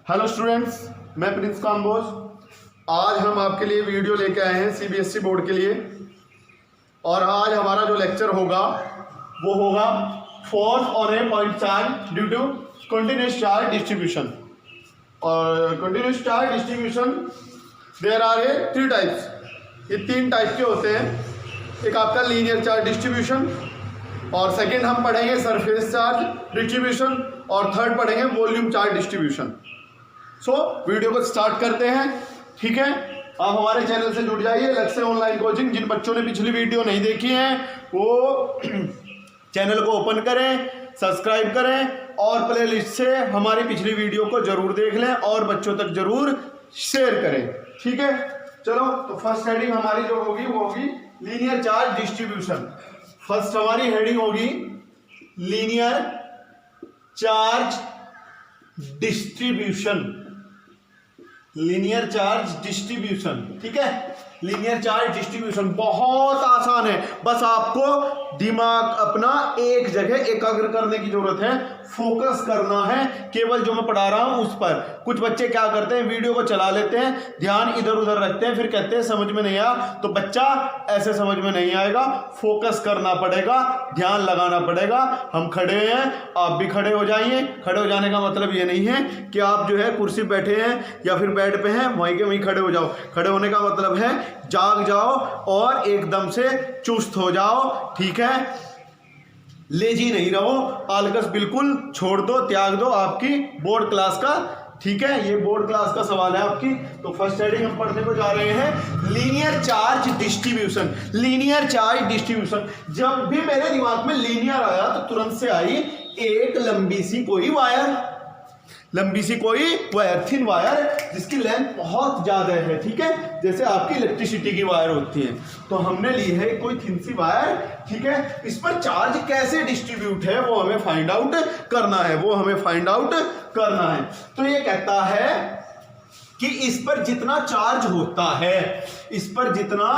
Hello students, मैं Prince Kamboj. आज हम आपके लिए वीडियो लेके आए हैं सीबीएसई बोर्ड के लिए। और आज हमारा जो लेक्चर होगा वो होगा force on a point charge due to continuous charge distribution. और continuous charge distribution there are a 3 types. ये 3 टाइप के होते हैं। एक आपका लीनियर चार्ज डिस्ट्रीब्यूशन, और सेकेंड हम पढ़ेंगे सरफेस चार्ज डिस्ट्रीब्यूशन, और थर्ड पढ़ेंगे volume charge distribution. So video को स्टार्ट करते हैं। ठीक है, आप हमारे चैनल से जुड़ जाइए, लक्ष्य ऑनलाइन कोचिंग। जिन बच्चों ने पिछली वीडियो नहीं देखी है वो चैनल को ओपन करें, सब्सक्राइब करें और प्लेलिस्ट से हमारी पिछली वीडियो को जरूर देख लें और बच्चों तक जरूर शेयर करें। ठीक है, चलो तो फर्स्ट हेडिंग हमारी जो होगी वो होगी लीनियर चार्ज डिस्ट्रीब्यूशन। फर्स्ट हमारी हेडिंग होगी linear charge distribution. Linear charge distribution, ठीक है। लीनियर चार्ज डिस्ट्रीब्यूशन बहुत आसान है, बस आपको दिमाग अपना एक जगह एकाग्र करने की जरूरत है, फोकस करना है केवल जो मैं पढ़ा रहा हूं उस पर। कुछ बच्चे क्या करते हैं, वीडियो को चला लेते हैं, ध्यान इधर उधर रखते हैं, फिर कहते हैं समझ में नहीं आया। तो बच्चा ऐसे समझ में नहीं आएगा, फोकस करना पड़ेगा, ध्यान लगाना पड़ेगा। हम खड़े हैं, आप भी खड़े हो जाइए। खड़े हो जाने का मतलब ये नहीं है कि आप जो है कुर्सी बैठे हैं या फिर बेड पे हैं वहीं के वहीं खड़े हो जाओ। खड़े होने का मतलब है जाग जाओ और एकदम से चुस्त हो जाओ। ठीक है, लेजी नहीं रहो, आलकस बिल्कुल छोड़ दो, त्याग दो। आपकी बोर्ड क्लास का, ठीक है, ये बोर्ड क्लास का सवाल है आपकी। तो फर्स्ट हेडिंग हम पढ़ने को जा रहे हैं linear charge distribution. Linear charge distribution, जब भी मेरे दिमाग में लीनियर आया तो तुरंत से आई एक लंबी सी कोई वायर, लंबी सी कोई वायर, थिन वायर जिसकी लेंथ बहुत ज्यादा है। ठीक है, जैसे आपकी इलेक्ट्रिसिटी की वायर होती है, तो हमने ली है कोई थिन सी वायर। ठीक है, इस पर चार्ज कैसे डिस्ट्रीब्यूट है वो हमें फाइंड आउट करना है, वो हमें फाइंड आउट करना है। तो ये कहता है कि इस पर जितना चार्ज होता है, इस पर जितना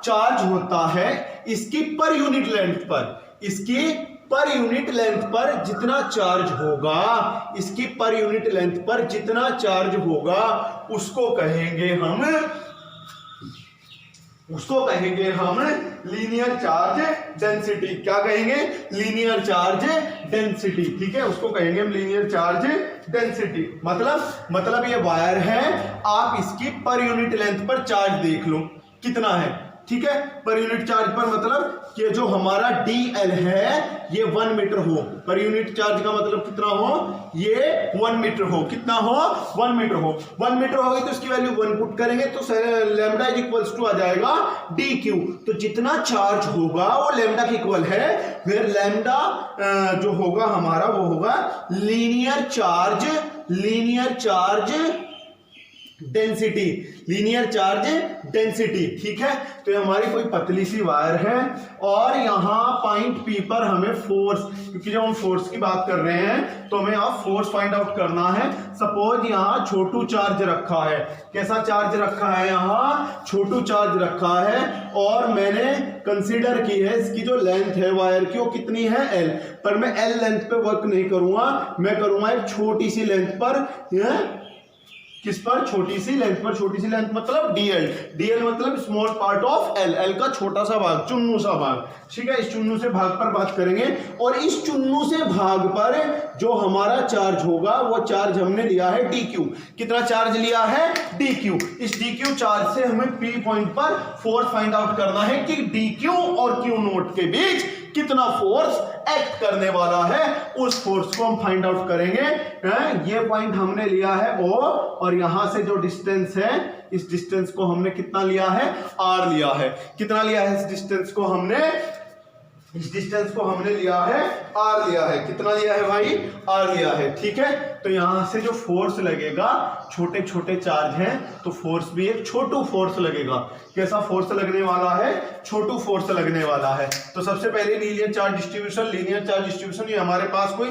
चार्ज होता है, इसकी पर यूनिट लेंथ पर, इसकी पर यूनिट लेंथ पर जितना चार्ज होगा, इसकी पर यूनिट लेंथ पर जितना चार्ज होगा उसको कहेंगे हम लीनियर चार्ज डेंसिटी। क्या कहेंगे? Linear charge density. ठीक है, उसको कहेंगे हम लीनियर चार्ज डेंसिटी। मतलब ये वायर है, आप इसकी पर यूनिट लेंथ पर चार्ज देख लो कितना है। ठीक है, पर यूनिट चार्ज पर मतलब कि जो हमारा DL है ये 1 मीटर हो। पर यूनिट चार्ज का मतलब कितना हो? ये 1 मीटर हो। कितना हो? 1 मीटर हो। 1 मीटर हो गई तो इसकी वैल्यू 1 पुट करेंगे तो लैम्डा इज इक्वल्स टू आ जाएगा DQ। तो जितना चार्ज होगा वो लैम्डा के इक्वल है, फिर लैम्डा जो होगा हमारा वो होगा linear charge density. Linear charge density. ठीक है, तो ये हमारी कोई पतली सी वायर है और यहाँ पॉइंट P पर हमें फोर्स, क्योंकि जब हम फोर्स की बात कर रहे हैं तो हमें यहाँ फोर्स फाइंड आउट करना है। सपोज यहाँ छोटू चार्ज रखा है। कैसा चार्ज रखा है? यहाँ छोटू चार्ज रखा है और मैंने कंसीडर की है इसकी जो लेंथ है वायर की वो कितनी है? L। पर मैं L लेंथ पे वर्क नहीं करूंगा, मैं करूंगा एक छोटी सी लेंथ पर। किस पर? छोटी सी लेंथ पर। छोटी सी लेंथ मतलब DL मतलब स्मॉल पार्ट ऑफ L का छोटा सा भाग, चुन्नू सा भाग। ठीक है, इस चुन्नू से भाग पर बात करेंगे और इस चुन्नू से भाग पर जो हमारा चार्ज होगा वो चार्ज हमने लिया है DQ। कितना चार्ज लिया है? DQ। इस DQ चार्ज से हमें P पॉइंट पर फोर्स फाइंड आउट करना है कि DQ और Q नोट के बीच कितना फोर्स एक्ट करने वाला है, उस फोर्स को हम फाइंड आउट करेंगे। ये पॉइंट हमने लिया है O, और यहां से जो डिस्टेंस है इस डिस्टेंस को हमने कितना लिया है? R लिया है। कितना लिया है? इस डिस्टेंस को हमने लिया है R लिया है। कितना लिया है भाई? R लिया है। ठीक है, तो यहां से जो फोर्स लगेगा, छोटे छोटे चार्ज हैं तो फोर्स भी एक छोटू फोर्स लगेगा। कैसा फोर्स लगने वाला है? छोटू फोर्स लगने वाला है। तो सबसे पहले लीनियर चार्ज डिस्ट्रीब्यूशन ये हमारे पास कोई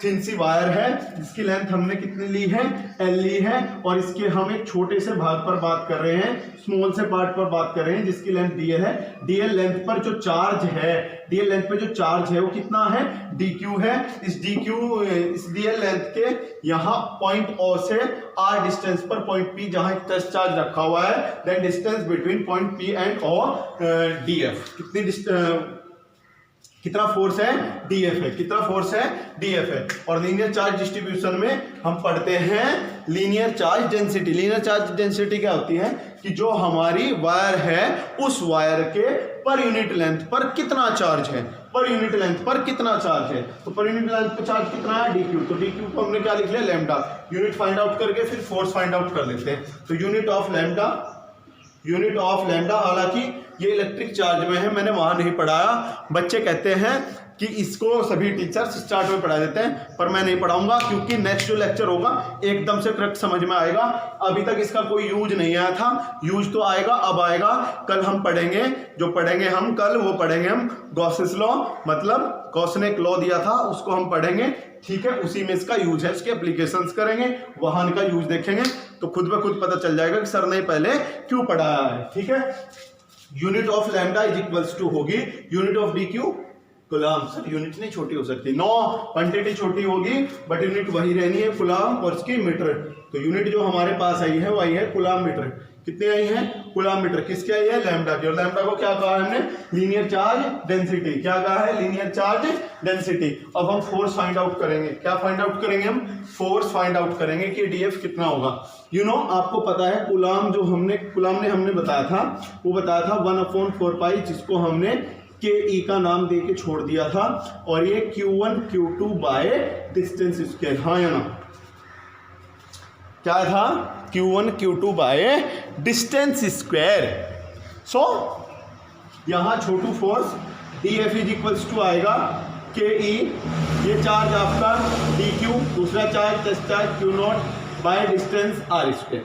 थिन सी वायर है जिसकी लेंथ हमने कितनी ली है, L ली है, और इसके हम एक छोटे से भाग पर बात कर रहे हैं, स्मॉल से पार्ट पर बात कर रहे हैं जिसकी लेंथ dl है। dl लेंथ पर जो चार्ज है, dl लेंथ पे जो चार्ज है वो कितना है, dq है। इस dl लेंथ के यहाँ पॉइंट O से r डिस्टेंस पर पॉइंट P जहां एक टेस्ट चार्ज रखा हुआ है, that distance between point P and O df, कितना फोर्स है, df है, कितना फोर्स है, df है। और लीनियर चार्ज डिस्ट्रीब्यूशन में हम पढ़ते हैं linear charge density. Linear charge density क्या होती है कि जो हमारी वायर है उस वायर के पर यूनिट लेंथ पर कितना चार्ज है, पर यूनिट लेंथ पर कितना चार्ज है। तो पर यूनिट लेंथ पर चार्ज कितना है, dq। तो dq को हमने क्या लिख लिया, लैम्डा। यूनिट फाइंड आउट करके फिर फोर्स फाइंड आउट कर लेते हैं। तो यूनिट ऑफ लैम्डा, हालांकि ये इलेक्ट्रिक चार्ज में है, मैंने वहां नहीं पढ़ाया। बच्चे कहते हैं कि इसको सभी टीचर्स स्टार्ट में पढ़ा देते हैं, पर मैं नहीं पढ़ाऊंगा क्योंकि नेक्स्ट जो लेक्चर होगा एकदम से करेक्ट समझ में आएगा। अभी तक इसका कोई यूज नहीं आया था, यूज तो आएगा, अब आएगा। कल हम पढ़ेंगे, जो पढ़ेंगे हम कल वो पढ़ेंगे हम गॉसेस लॉ, मतलब गॉस ने एक लॉ दिया था उसको हम पढ़ेंगे, ठीक है। उसी में इसका यूज है, इसके एप्लीकेशंस करेंगे, वहां का यूज देखेंगे, तो खुद ब खुद पता चल जाएगा कि सर ने पहले क्यों पढ़ाया है, ठीक है। Unit of lambda is equals to होगी unit of dq coulomb. Sir unit नहीं छोटी हो सकती, नो, क्वांटिटी छोटी होगी बट यूनिट वही रहनी है, कूलम और इसकी मीटर। तो यूनिट जो हमारे पास आई है वही है कूलम मीटर। कितनी आई है, कूलम मीटर। किसकी आई है, लैम्डा की। और लैम्डा को क्या कहा है हमने, लीनियर चार्ज डेंसिटी। क्या कहा है, लीनियर चार्ज डेंसिटी। अब हम फोर्स फाइंड आउट करेंगे। क्या फाइंड आउट करेंगे, हम फोर्स फाइंड आउट करेंगे कि df कितना होगा। आपको पता है कूलम ने हमने बताया था, वो बताया था 1/4 पाई, जिसको हमने के ई का नाम दे के छोड़ दिया था, और ये Q1 Q2 by distance square, हाँ या ना, क्या था, Q1 Q2 by distance square. So यहां छोटू force dF is equals to आएगा के ई, ये चार्ज आपका dQ, दूसरा charge test charge Q0 by distance r square.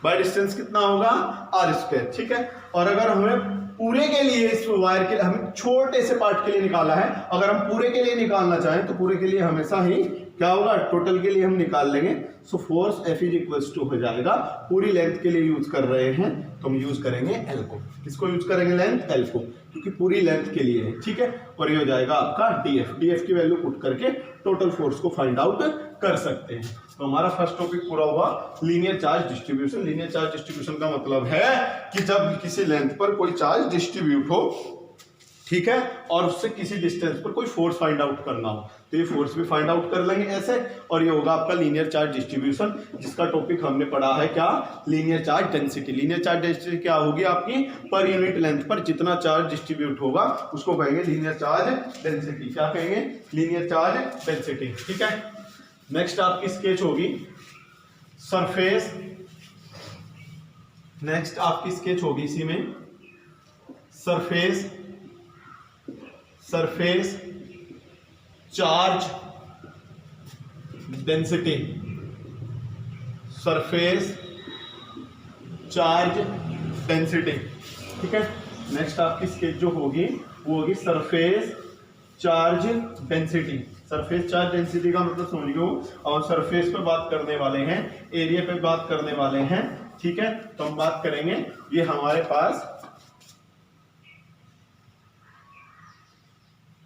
By distance कितना होगा, r स्क्वायर, ठीक है। और अगर हमें पूरे के लिए इस वायर के हमें छोटे से पार्ट के लिए निकाला है, अगर हम पूरे के लिए निकालना चाहें तो पूरे के लिए हमेशा ही क्या होगा, टोटल के लिए हम निकाल लेंगे। So force F is equals to हो जाएगा, पूरी लेंथ के लिए यूज कर रहे हैं तो हम यूज करेंगे L को। किसको यूज करेंगे, लेंथ, L को, क्योंकि पूरी लेंथ के लिए है, ठीक है। और ये हो जाएगा आपका dF की वैल्यू पुट करके टोटल फोर्स को फाइंड आउट कर सकते हैं। तो हमारा फर्स्ट टॉपिक पूरा हुआ, linear charge distribution. Linear charge distribution का मतलब है कि जब किसी लेंथ पर कोई चार्ज डिस्ट्रीब्यूट हो, ठीक है, और उससे किसी डिस्टेंस पर कोई फोर्स फाइंड आउट करना हो, तो ये फोर्स भी फाइंड आउट कर लेंगे ऐसे। और ये होगा आपका लीनियर चार्ज डिस्ट्रीब्यूशन, जिसका टॉपिक हमने पढ़ा है क्या, linear charge density. Linear charge density क्या होगी, आपकी पर यूनिट लेंथ पर जितना चार्ज डिस्ट्रीब्यूट होगा उसको कहेंगे लीनियर चार्ज डेंसिटी। क्या कहेंगे, लीनियर चार्ज डेंसिटी, ठीक है। नेक्स्ट आपकी स्केच होगी सरफेस। नेक्स्ट आपकी स्केच होगी इसी में surface charge density. Surface charge density, ठीक है। नेक्स्ट आपकी स्केच जो होगी वो होगी surface charge density. Surface charge density का मतलब समझियो, और सरफेस पे बात करने वाले हैं, एरिया पे बात करने वाले हैं, ठीक है। तो हम बात करेंगे, ये हमारे पास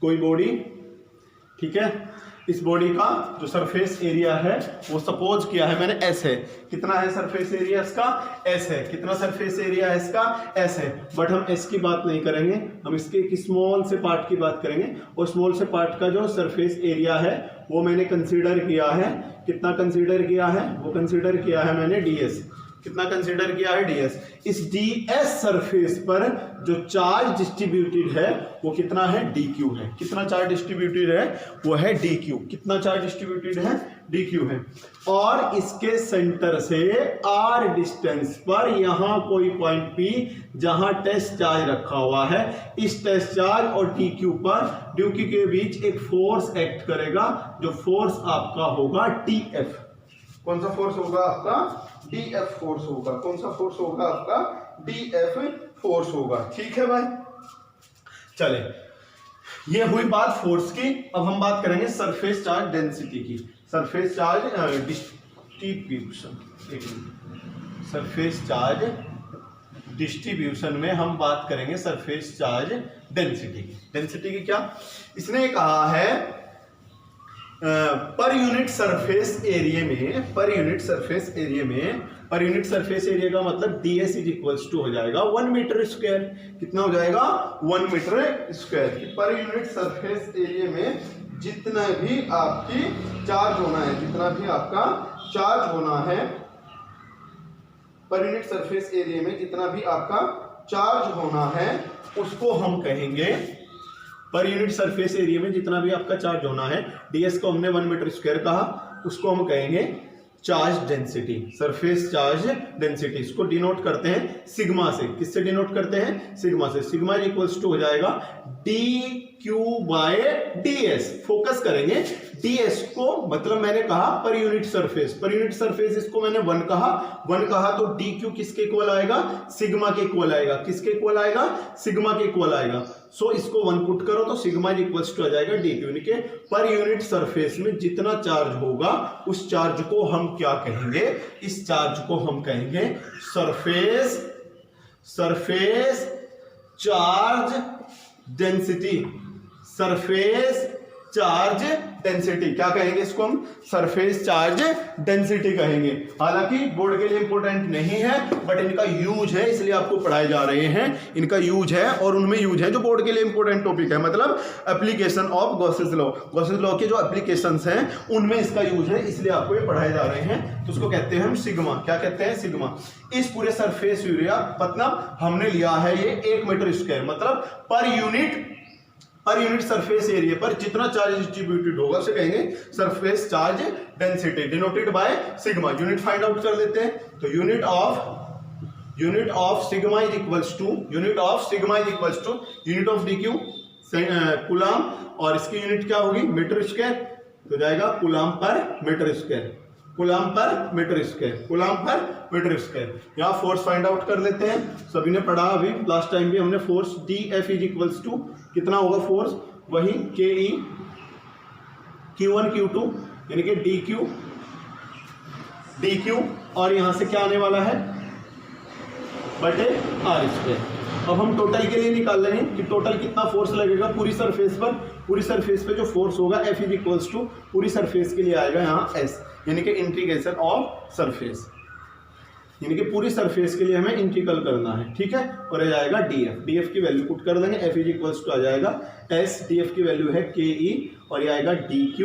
कोई बॉडी, ठीक है, इस बॉडी का जो सरफेस एरिया है वो सपोज किया है मैंने S है। कितना है सरफेस एरिया इसका, S है। कितना सरफेस एरिया है इसका, S है। बट हम S की बात नहीं करेंगे, हम इसके एक स्मॉल से पार्ट की बात करेंगे। और स्मॉल से पार्ट का जो सरफेस एरिया है वो मैंने कंसीडर किया है, कितना कंसीडर किया है, वो कंसीडर किया है मैंने ds। कितना कंसीडर किया है, ds। इस ds सरफेस पर जो चार्ज डिस्ट्रीब्यूटेड है वो कितना है, dq है। कितना चार्ज डिस्ट्रीब्यूटेड है, वो है dq। कितना चार्ज डिस्ट्रीब्यूटेड है, dq है। और इसके सेंटर से r डिस्टेंस पर यहां कोई पॉइंट P जहां टेस्ट चार्ज रखा हुआ है, इस टेस्ट चार्ज और dq के बीच एक फोर्स एक्ट करेगा, जो फोर्स आपका होगा dF। कौन सा फोर्स होगा आपका, dF फोर्स होगा। कौन सा फोर्स होगा आपका, dF फोर्स होगा, ठीक है भाई। चले, ये हुई बात फोर्स की। अब हम बात करेंगे सरफेस चार्ज डेंसिटी की। Surface charge distribution, surface charge distribution में हम बात करेंगे सरफेस चार्ज डेंसिटी की। डेंसिटी की क्या, इसने कहा है पर यूनिट सरफेस एरिया में, पर यूनिट सरफेस एरिया में, पर यूनिट सरफेस एरिया का मतलब ds इज इक्वल्स टू हो जाएगा 1 मीटर स्क्वायर। कितना हो जाएगा? 1 meter square. Per unit surface area में जितना भी आपकी चार्ज होना है, जितना भी आपका चार्ज होना है, पर यूनिट सरफेस एरिया में जितना भी आपका चार्ज होना है उसको हम कहेंगे, पर यूनिट सरफेस एरिया में जितना भी आपका चार्ज होना है, ds को हमने 1 मीटर स्क्वायर कहा, उसको हम कहेंगे charge density, surface charge density. इसको डिनोट करते हैं सिग्मा से। किससे डिनोट करते हैं? सिग्मा से। सिग्मा इक्वल्स टू हो जाएगा dq बाय ds। फोकस करेंगे ds को, मतलब मैंने कहा पर यूनिट सरफेस, पर यूनिट सरफेस इसको मैंने 1 कहा तो dq किसके इक्वल आएगा? सिग्मा के इक्वल आएगा। किसके इक्वल आएगा? सिग्मा के इक्वल आएगा। सो इसको 1 पुट करो तो सिग्मा इक्वल्स टू आ जाएगा dq, यानी कि पर यूनिट सरफेस में जितना चार्ज होगा उस चार्ज को हम क्या कहेंगे? इस चार्ज को हम कहेंगे surface charge density. Surface charge density क्या कहेंगे? इसको हम सरफेस चार्ज डेंसिटी कहेंगे। हालांकि बोर्ड के लिए इंपॉर्टेंट नहीं है, बट इनका यूज है, इसलिए आपको पढ़ाए जा रहे हैं। इनका यूज है और उनमें यूज है जो बोर्ड के लिए इंपॉर्टेंट टॉपिक है, मतलब application of Gauss's law. Gauss's law के जो एप्लीकेशंस हैं उनमें इसका यूज है, इसलिए आपको ये पढ़ाए जा रहे हैं। तो उसको कहते हैं हम सिग्मा। क्या कहते हैं? सिग्मा। इस पूरे सरफेस एरिया, मतलब हमने लिया है ये 1 मीटर स्क्वायर, मतलब पर यूनिट सरफेस एरिया पर जितना चार्ज डिस्ट्रीब्यूटेड होगा उसे कहेंगे surface charge density, denoted by sigma. Unit find out कर लेते हैं। तो unit of sigma is equals to unit of dq coulomb, और इसकी यूनिट क्या होगी? Meter square. तो जाएगा coulomb per meter square, coulomb per meter square, coulomb per meter square. यहाँ फोर्स फाइंड आउट कर लेते हैं। सभी ने पढ़ा अभी, लास्ट टाइम भी हमने force dF is equals to कितना होगा फोर्स? वही ke q1 q2 यानी कि dq, और यहां से क्या आने वाला है? बटे r स्क्वायर। अब हम टोटल के लिए निकाल रहे हैं कि टोटल कितना फोर्स लगेगा पूरी सरफेस पर। पूरी सरफेस पे जो फोर्स होगा F इज इक्वल्स टू पूरी सरफेस के लिए आएगा यहाँ S, यानी कि इंटीग्रेशन ऑफ सरफेस, यानी कि पूरी सरफेस के लिए हमें इंटीग्रल करना है। ठीक है, और ये आएगा df की वैल्यू पुट कर देंगे। F इज इक्वल्स टू आ जाएगा S, df की वैल्यू है ke, और ये आएगा dq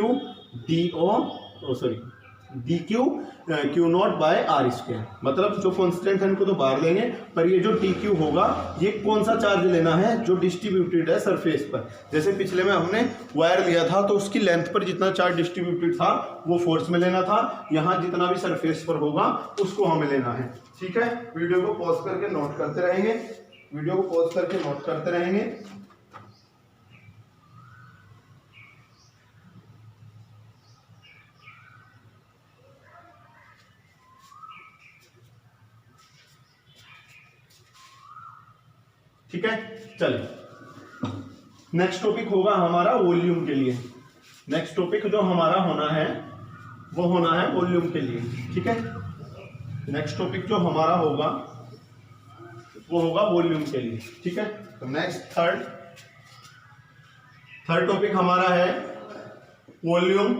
q naught by r square. मतलब जो कॉन्स्टेंट है इनको तो बाहर लेंगे, पर ये जो dq होगा ये कौन सा चार्ज लेना है? जो डिस्ट्रीब्यूटेड है सरफेस पर। जैसे पिछले में हमने वायर लिया था तो उसकी लेंथ पर जितना चार्ज डिस्ट्रीब्यूटेड था वो फोर्स में लेना था। यहाँ जितना भी सरफेस पर होगा उसको हमें लेना है। ठीक है, वीडियो को पॉज करके नोट करते रहेंगे। ठीक है, चलिए नेक्स्ट टॉपिक होगा हमारा वॉल्यूम के लिए। नेक्स्ट टॉपिक जो हमारा होना है वो होना है वॉल्यूम के लिए। ठीक है, नेक्स्ट टॉपिक जो हमारा होगा वो होगा वॉल्यूम के लिए। ठीक है, तो नेक्स्ट थर्ड टॉपिक हमारा है वॉल्यूम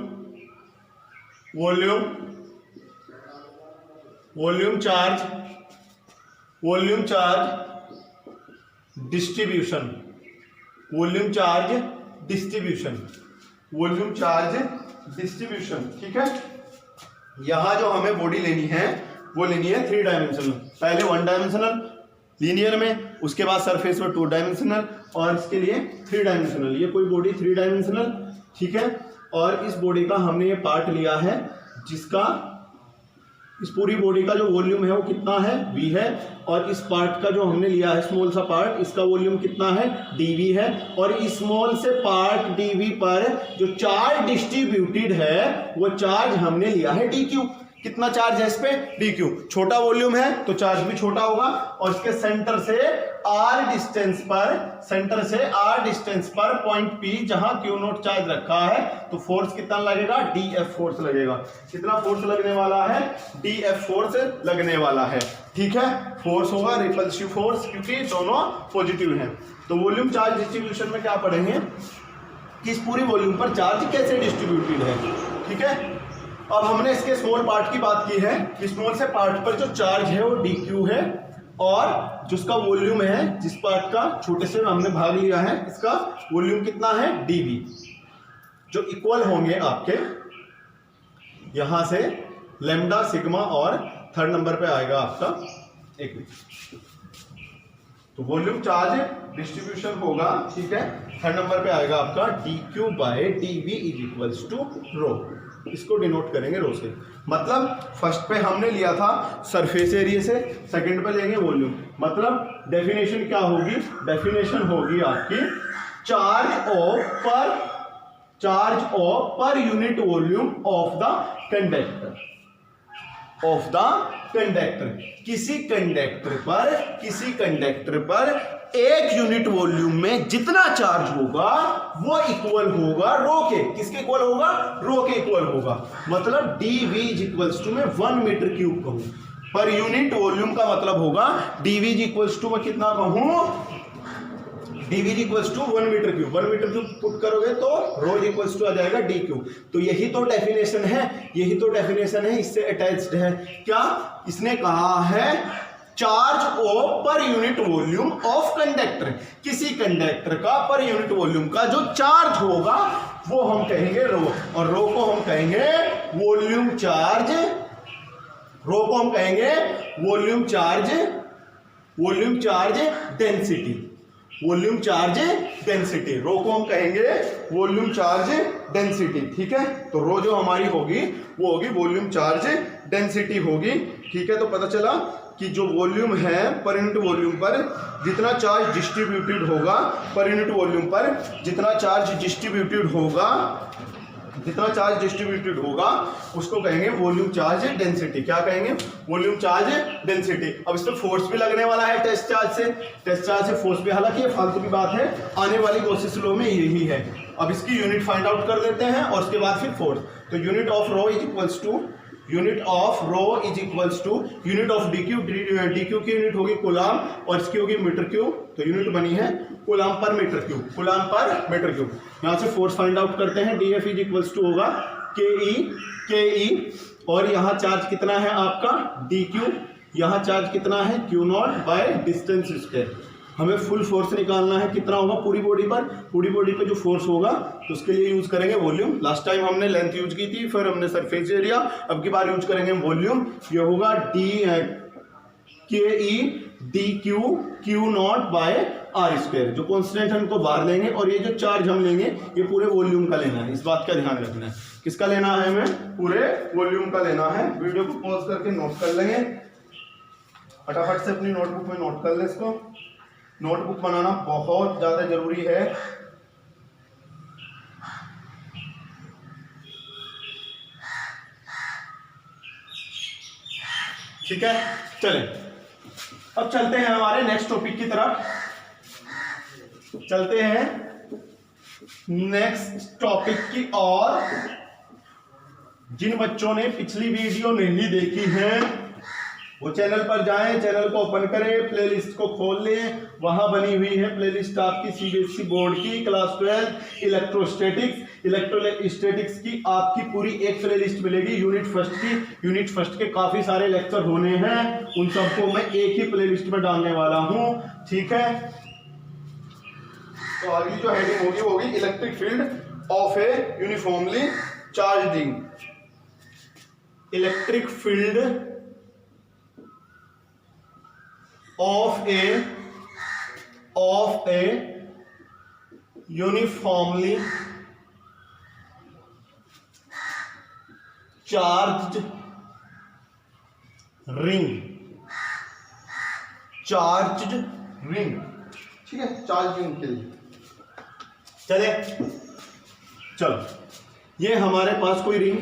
चार्ज डिस्ट्रीब्यूशन। ठीक है, यहां जो हमें बॉडी लेनी है वो लेनी है 3 डायमेंशनल। पहले 1 डायमेंशनल लीनियर में, उसके बाद सरफेस में 2 डायमेंशनल, और इसके लिए 3 डायमेंशनल। ये कोई बॉडी 3 डायमेंशनल। ठीक है, और इस बॉडी का हमने ये पार्ट लिया है जिसका, इस पूरी बॉडी का जो वॉल्यूम है वो कितना है? v है, और इस पार्ट का जो हमने लिया है स्मॉल सा पार्ट, इसका वॉल्यूम कितना है? dv है, और स्मॉल से पार्ट dv पर जो चार्ज डिस्ट्रीब्यूटेड है वो चार्ज हमने लिया है dq। कितना चार्ज है इस पे? dq। छोटा वॉल्यूम है तो चार्ज भी छोटा होगा, और इसके सेंटर से आर डिस्टेंस पर, सेंटर से आर डिस्टेंस पर पॉइंट पी जहां क्यू नॉट चार्ज रखा है, तो फोर्स कितना लगेगा, डी एफ फोर्स लगेगा। कितना फोर्स लगने वाला है, डी एफ फोर्स लगने वाला है। ठीक है, फोर्स होगा रिपल्सिव फोर्स, क्योंकि दोनों पॉजिटिव हैं। तो वॉल्यूम चार्ज डिस्ट्रीब्यूशन में क्या पढ़ेंगे कि इस पूरी वॉल्यूम पर चार्ज कैसे डिस्ट्रीब्यूटेड है। ठीक है, अब हमने इसके स्मॉल पार्ट की बात की है कि स्मॉल से पार्ट पर जो चार्ज है वो डी क्यू है, और जिसका वॉल्यूम है, जिस पार्ट का छोटे से हमने भाग लिया है, इसका वॉल्यूम कितना है, डीवी, जो इक्वल होंगे आपके यहां से लैम्डा, सिग्मा, और थर्ड नंबर पे आएगा आपका, एक मिनट, तो वॉल्यूम चार्ज डिस्ट्रीब्यूशन होगा। ठीक है, थर्ड नंबर पे आएगा आपका D Q by D V is equals to rho. इसको डिनोट करेंगे रो से। मतलब फर्स्ट पे हमने लिया था सरफेस एरिया से, सेकंड पे लेंगे वॉल्यूम। मतलब डेफिनेशन क्या होगी, डेफिनेशन होगी आपकी charge of per unit volume of the conductor, of the conductor. किसी कंडक्टर पर एक यूनिट वॉल्यूम में जितना चार्ज होगा वो इक्वल होगा रो के, किसके इक्वल होगा, रो के इक्वल होगा। मतलब dv इज इक्वल्स टू में 1 मीटर क्यूब कहूं, पर यूनिट वॉल्यूम का मतलब होगा dv इज इक्वल्स टू में कितना कहूं, dv is equals to 1 meter cube. 1 meter cube put करोगे तो रो इज इक्वल्स टू आ जाएगा डी क्यूब। तो यही तो डेफिनेशन है, इससे अटैच्ड है क्या, इसने कहा है charge of per unit volume of conductor. किसी कंडक्टर का पर यूनिट वॉल्यूम का जो चार्ज होगा वो हम कहेंगे रो, और रो को हम कहेंगे वॉल्यूम चार्ज, रो को हम कहेंगे volume charge density, volume charge density, rho को हम कहेंगे वॉल्यूम चार्ज डेंसिटी। ठीक है, तो रो जो हमारी होगी वो होगी वॉल्यूम चार्ज डेंसिटी होगी। ठीक है, तो पता चला कि जो वॉल्यूम है पर यूनिट वॉल्यूम पर जितना चार्ज डिस्ट्रीब्यूटेड होगा, पर यूनिट वॉल्यूम पर जितना चार्ज डिस्ट्रीब्यूटेड होगा उसको कहेंगे वॉल्यूम चार्ज डेंसिटी। क्या कहेंगे, वॉल्यूम चार्ज डेंसिटी। अब इस पर फोर्स भी लगने वाला है टेस्ट चार्ज से फोर्स भी, हालांकि ये फालतू की बात है, आने वाली कोशिश लो में यही है। अब इसकी यूनिट फाइंड आउट कर लेते हैं और उसके बाद फिर फोर्स। तो unit of rho is equals to unit of D Q की यूनिट होगी कूलाम और इसकी होगी मीटर क्यूब। तो यूनिट बनी है कूलाम पर मीटर क्यूब। यहां से फोर्स फाइंड आउट करते हैं। D F is equals to होगा के ई, और यहाँ चार्ज कितना है आपका डी क्यू, यहाँ चार्ज कितना है Q naught by distance square. हमें फुल फोर्स निकालना है, कितना होगा पूरी बॉडी पर जो फोर्स होगा, तो उसके लिए यूज करेंगे वॉल्यूम। लास्ट टाइम हमने लेंथ यूज की थी, फिर हमने सरफेस एरिया, अब की बार यूज करेंगे वॉल्यूम। ये होगा K E D Q naught by R square. जो कॉन्स्टेंट है उनको बाहर लेंगे, और ये जो चार्ज हम लेंगे ये पूरे वॉल्यूम का लेना है, इस बात का ध्यान रखना है। किसका लेना है, हमें पूरे वॉल्यूम का लेना है। वीडियो को पॉज करके नोट कर लेंगे, फटाफट से अपनी नोटबुक में नोट कर ले इसको। नोटबुक बनाना बहुत ज्यादा जरूरी है। ठीक है, चलें अब चलते हैं हमारे नेक्स्ट टॉपिक की तरफ। चलते हैं नेक्स्ट टॉपिक की और। जिन बच्चों ने पिछली वीडियो नहीं देखी है वो चैनल पर जाएं, चैनल को ओपन करें, प्लेलिस्ट को खोल लें। वहां बनी हुई है प्लेलिस्ट आपकी सीबीएसई बोर्ड की क्लास 12 इलेक्ट्रोस्टैटिक्स की आपकी पूरी एक प्लेलिस्ट मिलेगी यूनिट फर्स्ट के काफी सारे लेक्चर होने हैं, उन सबको मैं एक ही प्लेलिस्ट में डालने वाला हूं। ठीक है, तो अगली जो हेडिंग होगी वो होगी electric field of A uniformly charged ring. Electric field of a uniformly charged ring। ठीक है, चार्ज रिंग के लिए चलो ये हमारे पास कोई रिंग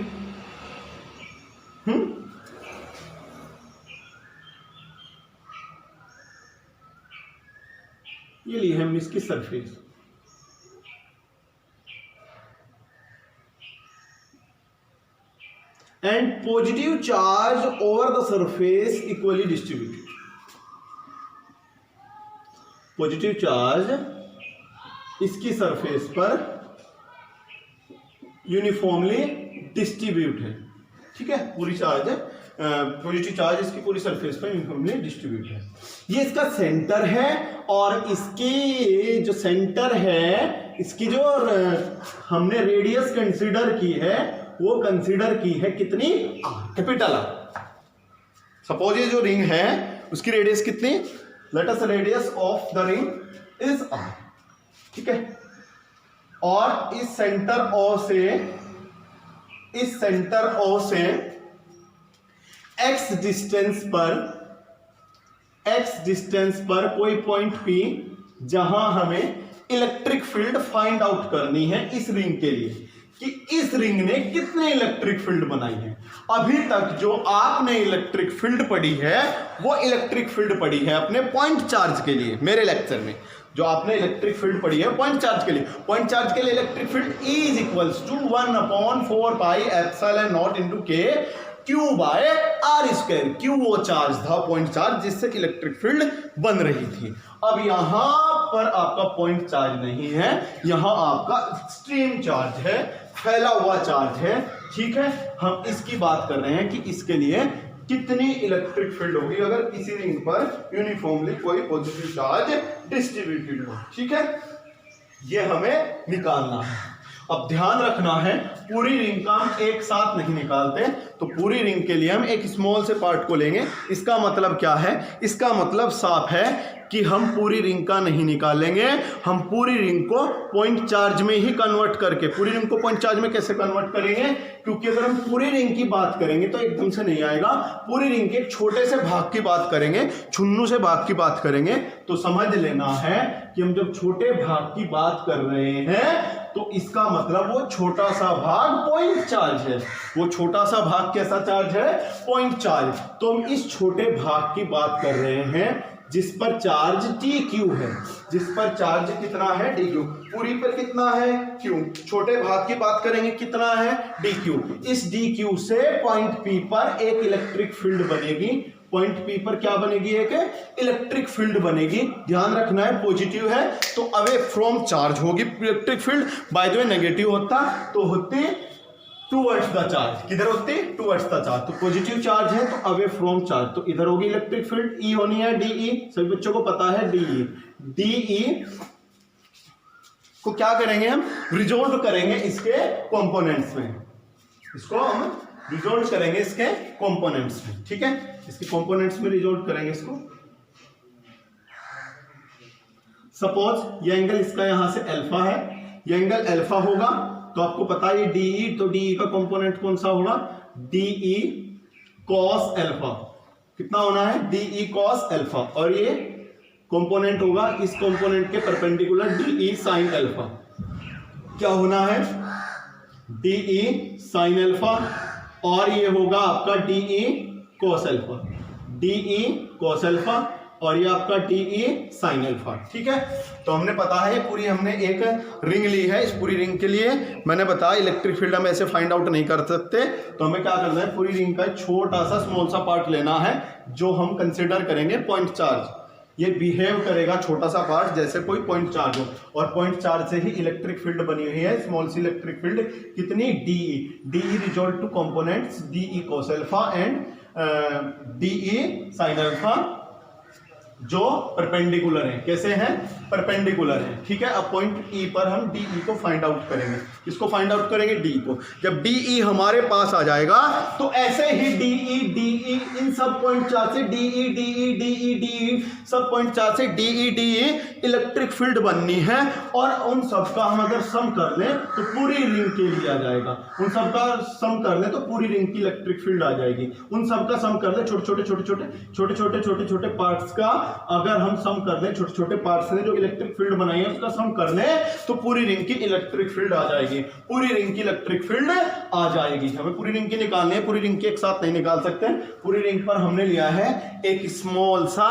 ये ली है हमने इसकी surface, and positive charge over the surface equally distributed. Positive charge इसकी सरफेस पर यूनिफॉर्मली डिस्ट्रीब्यूट है, ठीक है, पूरी चार्ज है, पॉजिटिव चार्ज इसकी पूरी सरफेस पर यूनिफॉर्मली डिस्ट्रीब्यूट है। ये इसका सेंटर है, और इसकी जो सेंटर है, इसकी जो हमने रेडियस कंसीडर की है, वो कंसीडर की है कितनी, कैपिटल आर। सपोज ये जो रिंग है उसकी रेडियस कितनी, let us radius of the ring is R, ठीक है, और इस सेंटर ओ से x डिस्टेंस पर कोई पॉइंट P जहां हमें इलेक्ट्रिक फील्ड फाइंड आउट करनी है इस रिंग के लिए, कि इस रिंग ने कितने इलेक्ट्रिक फील्ड बनाई है। अभी तक जो आपने इलेक्ट्रिक फील्ड पढ़ी है वो इलेक्ट्रिक फील्ड पढ़ी है अपने पॉइंट चार्ज के लिए। मेरे लेक्चर में जो आपने इलेक्ट्रिक फील्ड पढ़ी है पॉइंट चार्ज के लिए, पॉइंट चार्ज के लिए electric field E is equals to 1/4 pi epsilon naught into K Q by R square. Q वो चार्ज था, पॉइंट चार्ज, जिससे इलेक्ट्रिक फील्ड बन रही थी। अब यहां पर आपका पॉइंट चार्ज नहीं है, यहां आपका स्ट्रीम चार्ज है, फैला हुआ चार्ज है, ठीक है। हम इसकी बात कर रहे हैं कि इसके लिए कितनी इलेक्ट्रिक फील्ड होगी अगर किसी रिंग पर यूनिफॉर्मली कोई पॉजिटिव चार्ज डिस्ट्रीब्यूटेड हो, ठीक है, ये हमें निकालना है। अब ध्यान रखना है पूरी रिंग का हम एक साथ नहीं निकालते, तो पूरी रिंग के लिए हम एक स्मॉल से पार्ट को लेंगे। इसका मतलब क्या है, इसका मतलब साफ है कि हम पूरी रिंग का नहीं निकालेंगे, हम पूरी रिंग को पॉइंट चार्ज में ही कन्वर्ट करके, पूरी रिंग को पॉइंट चार्ज में कैसे कन्वर्ट करेंगे, क्योंकि अगर हम पूरी रिंग की बात करेंगे तो एकदम से नहीं आएगा। पूरी रिंग के एक छोटे से भाग की बात करेंगे, छुन्नू से भाग की बात करेंगे, तो समझ लेना है कि हम जब छोटे भाग की बात कर रहे हैं तो इसका मतलब वो छोटा सा भाग पॉइंट चार्ज है। वो छोटा सा भाग कैसा चार्ज है, पॉइंट चार्ज। तो हम इस छोटे भाग की बात कर रहे हैं जिस पर चार्ज dq है, जिस पर चार्ज कितना है dq, पूरी पर कितना है q, छोटे भाग की बात करेंगे कितना है dq। इस dq से पॉइंट P पर एक इलेक्ट्रिक फील्ड बनेगी, पॉइंट P पर क्या बनेगी, एक इलेक्ट्रिक फील्ड बनेगी। ध्यान रखना है पॉजिटिव है तो अवे फ्रॉम चार्ज होगी electric field, by the way negative होता तो होती टूवर्ड्स द चार्ज, किधर होती टूवर्ड्स द चार्ज। तो पॉजिटिव चार्ज है तो अवे फ्रॉम चार्ज, तो इधर होगी इलेक्ट्रिक फील्ड, E होनी है DE, सभी बच्चों को पता है DE को क्या करेंगे हम, रिजोल्व करेंगे इसके कंपोनेंट्स में, इसको हम रिजोल्व करेंगे इसके कंपोनेंट्स में, ठीक है, इसके कंपोनेंट्स में रिजोल्व करेंगे इसको। सपोज ये एंगल इसका यहां से अल्फा है, ये एंगल अल्फा होगा तो आपको पता है ये DE, तो DE का कंपोनेंट कौन सा होगा, DE cos अल्फा, कितना होना है DE cos अल्फा, और ये कंपोनेंट होगा इस कंपोनेंट के परपेंडिकुलर DE sin अल्फा, क्या होना है DE sin अल्फा, और ये होगा आपका DE cos alpha, DE cos alpha, और ये आपका DE sin अल्फा, ठीक है। तो हमने पता है पूरी, हमने एक रिंग ली है, इस पूरी रिंग के लिए मैंने बताया इलेक्ट्रिक फील्ड हम ऐसे फाइंड आउट नहीं कर सकते, तो हमें क्या करना है, पूरी रिंग का छोटा सा स्मॉल सा पार्ट लेना है जो हम कंसिडर करेंगे पॉइंट चार्ज। ये बिहेव करेगा छोटा सा पार्ट जैसे कोई पॉइंट चार्ज हो, और पॉइंट चार्ज से ही इलेक्ट्रिक फील्ड बनी हुई है, स्मॉल सी इलेक्ट्रिक फील्ड कितनी DE resolve two components DE cos alpha and DE sin alpha, जो परपेंडिकुलर है, कैसे हैं, परपेंडिकुलर है, ठीक है। अब पॉइंट E पर हम DE को फाइंड आउट करेंगे, इसको फाइंड आउट करेंगे D को। जब DE हमारे पास आ जाएगा तो ऐसे ही DE इन सब पॉइंट चार्ज से DE सब पॉइंट चार्ज से DE इलेक्ट्रिक फील्ड बननी है, और उन सब का हम अगर सम कर लें तो पूरी रिंग के लिए आ जाएगा, उन सब का सम कर लें तो पूरी रिंग की इलेक्ट्रिक फील्ड आ जाएगी। उन सब का सम कर लें, छोटे छोटे पार्ट्स का अगर हम सम कर लें, छोटे छोटे पार्ट्स ने जो इलेक्ट्रिक फील्ड बनाई है उसका सम कर लें तो पूरी रिंग की इलेक्ट्रिक फील्ड आ जाएगी। जाएगी, पूरी रिंग की इलेक्ट्रिक फील्ड आ जाएगी। हमें पूरी रिंग की निकालनी है, पूरी रिंग की एक साथ नहीं निकाल सकते। पूरी रिंग पर हमने लिया है एक स्मॉल सा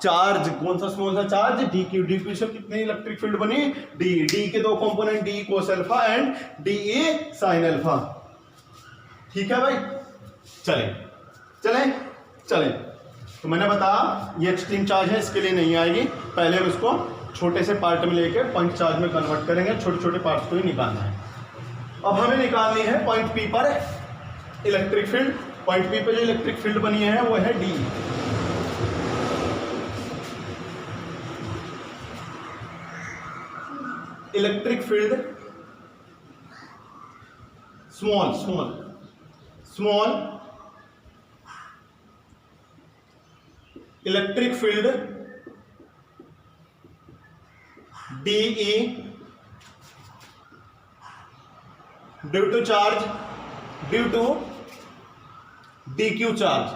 चार्ज। कौन सा स्मॉल सा charge? D Q. D Q से कितनी इलेक्ट्रिक फील्ड बनी? डी। डी के दो component, d cos alpha and D sine alpha. ठीक है भाई, चलें चलें चलें। तो मैंने बताया ये एक्सट्रीम चार्ज है, इसके लिए नहीं आएगी। पहले हम इसको छोटे से पार्ट में लेके पॉइंट चार्ज में कन्वर्ट करेंगे, छोटे छोटे पार्ट्स को ही निकालना है। अब हमें निकालनी है पॉइंट पी पर इलेक्ट्रिक फील्ड। पॉइंट पी पर जो इलेक्ट्रिक फील्ड बनी है वो है D. Electric field small small small electric field DE due to charge, due to DQ charge,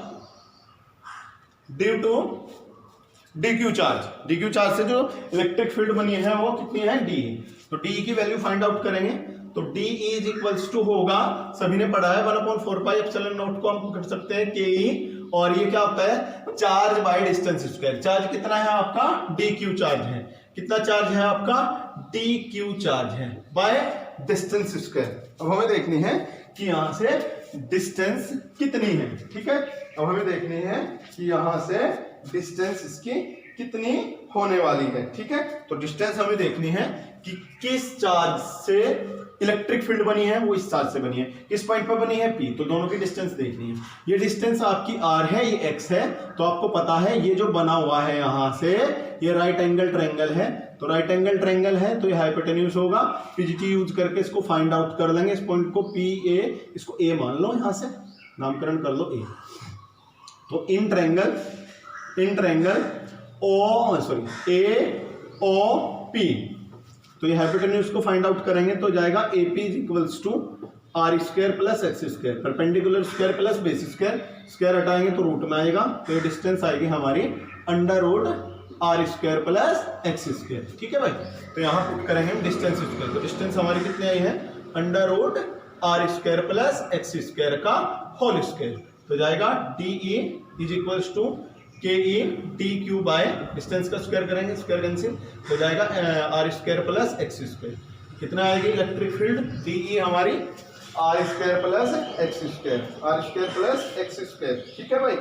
due to DQ charge. DQ charge से जो इलेक्ट्रिक फील्ड बनी है वो कितनी है? DE। तो DE की वैल्यू फाइंड आउट करेंगे तो DE इज इक्वल्स टू होगा, सभी ने पढ़ा है 1/4 एप्सिलॉन नॉट को हम कर सकते हैं KE, और ये क्या होता है? Charge by distance square. Charge कितना है आपका? DQ चार्ज है। कितना चार्ज है आपका? DQ चार्ज है बाय डिस्टेंस स्क्वायर। अब हमें देखनी है कि यहां से डिस्टेंस कितनी है। ठीक है, अब हमें देखनी है कि यहां से डिस्टेंस इसकी कितनी होने वाली है। ठीक है, तो डिस्टेंस हमें देखनी है कि किस चार्ज से इलेक्ट्रिक फील्ड बनी है, वो इस चार्ज से बनी है। किस पॉइंट पर बनी है? P। तो दोनों की डिस्टेंस देखनी है। ये डिस्टेंस आपकी R है, ये X है। तो आपको पता है ये जो बना हुआ है यहां से, ये राइट एंगल ट्रायंगल है। तो राइट एंगल ट्रायंगल है तो ये हाइपोटेन्यूज होगा। PGT यूज करके इसको फाइंड आउट कर लेंगे। इस पॉइंट को PA, इसको A मान लो, यहां से नामकरण कर लो A। तो इन ट्रायंगल AOP, तो ये हाइपोटेन्यूज को फाइंड आउट करेंगे तो जाएगा AP is equals to R square plus X square, perpendicular square plus base square. Square हटाएंगे तो रूट में आएगा, तो ये डिस्टेंस आएगी हमारी under root R square plus X square. ठीक है भाई, तो यहाँ पुट करेंगे हम डिस्टेंस स्क्वायर। तो डिस्टेंस हमारी कितनी आई है? Under root R square plus X square का होल स्क्वायर। तो जाएगा DE is equals to KE DQ by distance का स्क्वायर करेंगे, स्क्वायर कैंसिल, तो जाएगा R square plus X square. कितना आएगी इलेक्ट्रिक फील्ड? DE हमारी R square plus X square, R square plus X square. ठीक है भाई,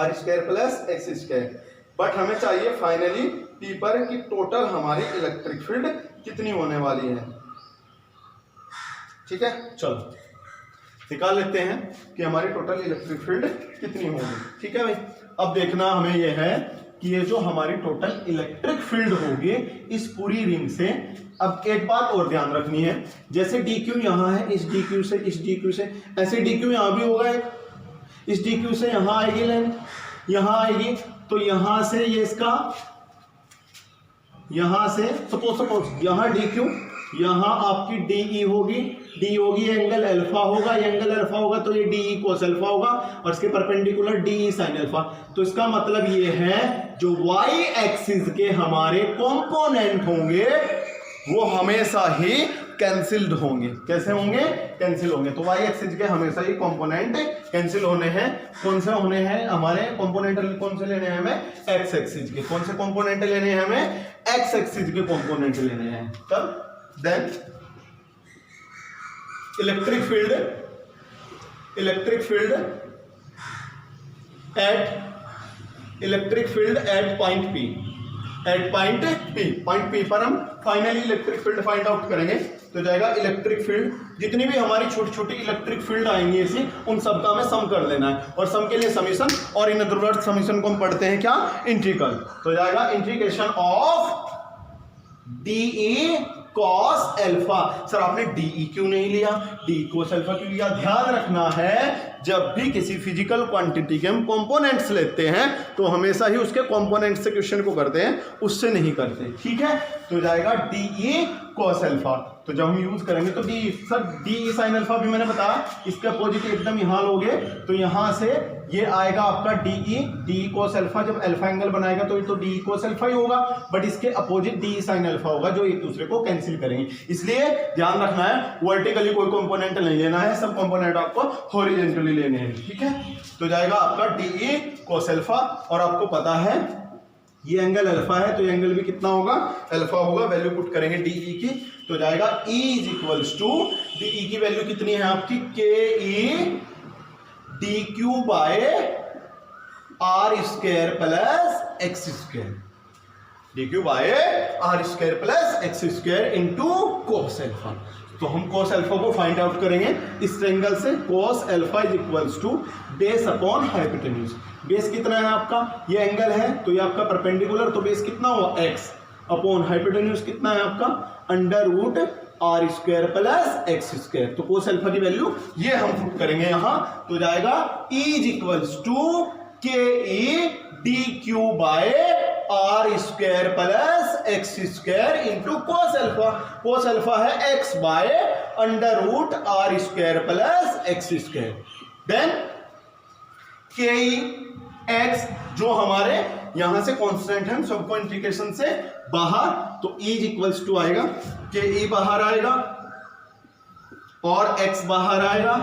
R square plus X square. But हमें चाहिए फाइनली P पर कि टोटल हमारी इलेक्ट्रिक फील्ड कितनी होने वाली है। ठीक है, चलो निकाल लेते हैं कि हमारी टोटल इलेक्ट्रिक फील्ड कितनी होगी। ठीक है भाई, अब देखना हमें यह है कि ये जो हमारी टोटल इलेक्ट्रिक फील्ड होगी इस पूरी रिंग से। अब एक बात और ध्यान रखनी है, जैसे DQ यहाँ है, इस DQ से इस DQ से, ऐसे DQ यहाँ भी होगा एक, इस DQ से यहाँ आएगी लाइन, यहाँ आएगी, तो यहाँ से ये इसका, यहाँ से सपोज यहाँ DQ, यहाँ आपकी DE होगी, D होगी, एंगल अल्फा होगा, ये एंगल अल्फा होगा तो ये DE कोस अल्फा होगा, और इसके परपेंडिकुलर DE साइन अल्फा। तो इसका मतलब ये है जो Y एक्सिस के हमारे कंपोनेंट होंगे वो हमेशा ही कैंसिल्ड होंगे। कैसे होंगे? कैंसिल होंगे। तो Y एक्सिस के हमेशा ही कंपोनेंट कैंसिल होने हैं। कौन से होने हैं हमारे कंपोनेंट? कौन से लेने हैं हमें? X एक्सिस के। कौन से कंपोनेंट लेने हैं हमें? X एक्सिस के कंपोनेंट लेने हैं। तब then electric field at point P पर हम finally electric field find out करेंगे। तो जाएगा इलेक्ट्रिक फील्ड, जितनी भी हमारी छोटी छोटी इलेक्ट्रिक फील्ड आएंगी ऐसी, उन सब का हमें सम कर लेना है, और सम के लिए समीशन, और इन अदर वर्ड समीशन को हम पढ़ते हैं क्या? इंटीग्रल। तो जाएगा integration of DE cos alpha. Sir आपने DE क्यों नहीं लिया? DE cos अल्फा क्यों लिया? ध्यान रखना है जब भी किसी फिजिकल क्वांटिटी के हम कंपोनेंट्स लेते हैं तो हमेशा ही उसके कंपोनेंट्स से क्वेश्चन को करते हैं, उससे नहीं करते। ठीक है, तो जाएगा DE cos अल्फा। तो जब हम यूज करेंगे तो D sir DE sin alpha भी मैंने बताया, इसका अपोजिट एकदम यहाँ लोगे तो यहाँ से ये आएगा आपका DE cos अल्फा। जब अल्फा एंगल बनाएगा तो ये तो DE cos अल्फा ही होगा, बट इसके अपोजिट DE sin अल्फा होगा, जो एक दूसरे को कैंसिल करेंगे। इसलिए ध्यान रखना है वर्टिकली कोई कंपोनेंट नहीं लेना है, सब कंपोनेंट आपको हॉरिजॉन्टली लेने हैं। ठीक है, तो जाएगा आपका DE cos अल्फा, और आपको पता है ये एंगल अल्फा है तो ये एंगल भी कितना होगा, अल्फा होगा। वैल्यू पुट करेंगे DE की, तो जाएगा E is equals to, DE की वैल्यू कितनी है आपकी, KE DQ by R square plus X square, DQ by R square plus X square into cos alpha. तो हम cos अल्फा को फाइंड आउट करेंगे इस ट्रायंगल से। cos alpha is equals to base upon hypotenuse. Base कितना है आपका, ये एंगल है तो ये आपका परपेंडिकुलर, तो बेस कितना हुआ x अपॉन हाइपोटेन्यूज कितना है आपका under root R square plus X square. तो cos अल्फा की वैल्यू ये हम पुट करेंगे यहाँ, तो जाएगा E is equals to KE DQ by R square plus X square into cos alpha. cos alpha है x by under root R square plus X square, then KE x जो हमारे यहां से कांस्टेंट है, सबको इंटीग्रेशन से बाहर, तो E इज इक्वल्स टू आएगा KE बाहर आएगा और x बाहर आएगा,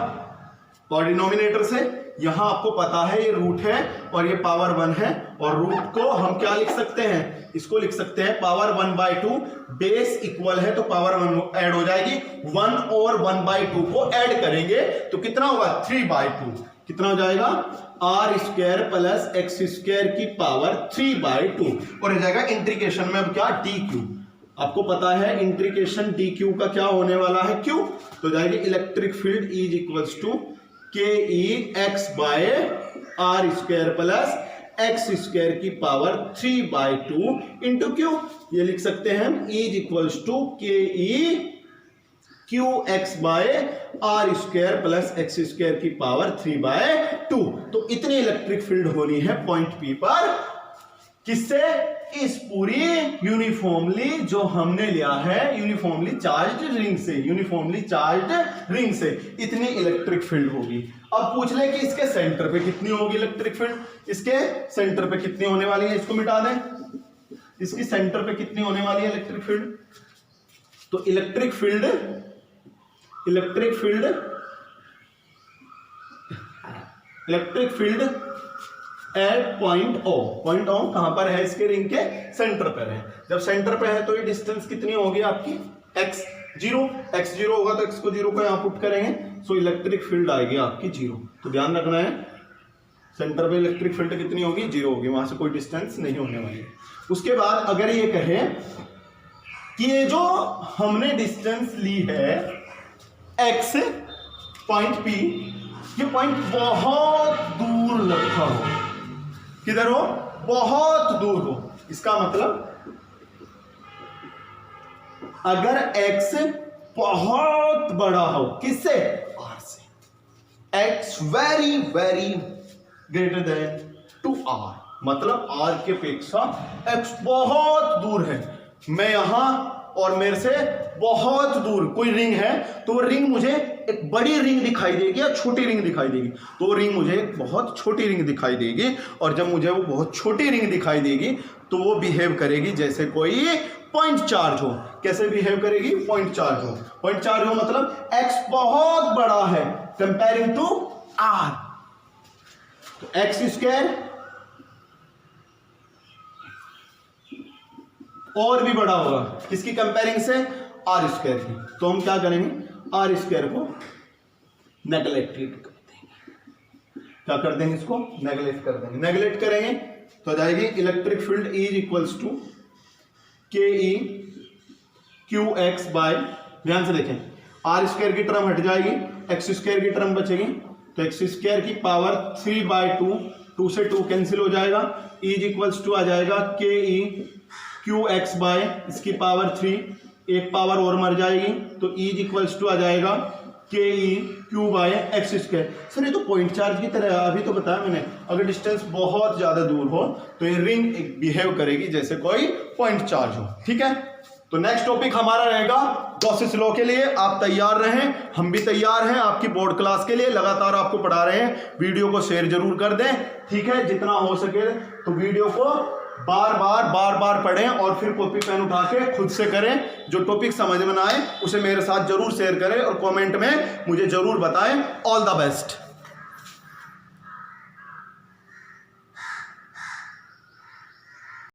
और डिनोमिनेटर से यहां आपको पता है ये रूट है और ये पावर 1 है, और रूट को हम क्या लिख सकते हैं, इसको लिख सकते हैं पावर 1/2। बेस इक्वल है तो पावर 1 ऐड हो जाएगी, 1 और 1/2 को ऐड करेंगे तो कितना होगा 3/2। कितना हो जाएगा R square plus X square की पावर 3/2, और हो जाएगा इंटीग्रेशन में अब क्या DQ। आपको पता है इंटीग्रेशन DQ का क्या होने वाला है Q, तो जाएगी electric field E is equals to KE x by R square plus X square की पावर 3/2 इंटू Q। ये लिख सकते हैं हम E is equals to KE QX by R square plus X square की पावर 3/2। तो इतनी इलेक्ट्रिक फील्ड होनी है पॉइंट P पर, किससे, इस पूरी यूनिफॉर्मली जो हमने लिया है यूनिफॉर्मली चार्ज्ड रिंग से, यूनिफॉर्मली चार्ज्ड रिंग से इतनी इलेक्ट्रिक फील्ड होगी। अब पूछ ले कि इसके सेंटर पे कितनी होगी इलेक्ट्रिक फील्ड, इसके सेंटर पे कितनी होने वाली है, इसको मिटा दें, इसकी सेंटर पे कितनी होने वाली है इलेक्ट्रिक फील्ड, तो electric field at point O। Point O कहां पर है, इसके रिंग के सेंटर पर है। जब सेंटर पे है तो ये डिस्टेंस कितनी होगी आपकी x 0 होगा तो x को 0 को यहां पुट करेंगे, सो इलेक्ट्रिक फील्ड आएगी आपकी 0। तो ध्यान रखना है सेंटर पे इलेक्ट्रिक फील्ड कितनी होगी, 0 होगी, वहां से कोई डिस्टेंस नहीं होने वाली है। उसके बाद अगर ये कहे कि ये जो हमने डिस्टेंस ली है x पॉइंट P, ये पॉइंट बहुत दूर रखा हो, किधर हो, बहुत दूर हो, इसका मतलब अगर x बहुत बड़ा हो, किससे, R से, x very very greater than to R, मतलब R की अपेक्षा x बहुत दूर है। मैं यहां और मेरे से बहुत दूर कोई रिंग है, तो रिंग मुझे एक बड़ी रिंग दिखाई देगी या छोटी रिंग दिखाई देगी, तो रिंग मुझे एक बहुत छोटी रिंग दिखाई देगी, और जब मुझे वो बहुत छोटी रिंग दिखाई देगी तो वो बिहेव करेगी जैसे कोई पॉइंट चार्ज हो। कैसे बिहेव करेगी, पॉइंट चार्ज हो। पॉइंट चार्ज हो मतलब x बहुत बड़ा है कंपेयरिंग टू R, तो x स्क्वायर और भी बड़ा होगा, किसकी कंपेयरिंग से, R स्क्वायर की। तो हम क्या करेंगे, R स्क्वायर को नेगलेक्ट कर देंगे, क्या कर देंगे, इसको नेगलेक्ट कर देंगे। नेगलेक्ट करेंगे तो आ जाएगी electric field E is equals to KE QX by, ध्यान से देखें R स्क्वायर की टर्म हट जाएगी, X स्क्वायर की टर्म बचेगी, तो X स्क्वायर की पावर 3/2, 2 से 2 कैंसिल हो जाएगा, E इज इक्वल्स टू आ जाएगा KE QX बाय इसकी पावर 3, एक पावर और मर जाएगी, तो E इज इक्वल्स टू आ जाएगा KE⁴ सर ये तो पॉइंट चार्ज की तरह है, अभी तो बताया मैंने। अगर डिस्टेंस बहुत ज़्यादा दूर हो तो ये रिंग बिहेव करेगी जैसे कोई पॉइंट चार्ज हो, ठीक है। तो नेक्स्ट टॉपिक हमारा रहेगा गॉसेस लॉ के लिए। आप तैयार रहें, हम भी तैयार हैं आपकी बोर्ड क्लास के लिए, लगातार आपको पढ़ा रहे हैं। वीडियो को शेयर जरूर कर दें, ठीक है, जितना हो सके। तो वीडियो को बार बार पढ़ें और फिर कॉपी पेन उठा के खुद से करें। जो टॉपिक समझ में ना आए उसे मेरे साथ जरूर शेयर करें और कमेंट में मुझे जरूर बताएं। All the best.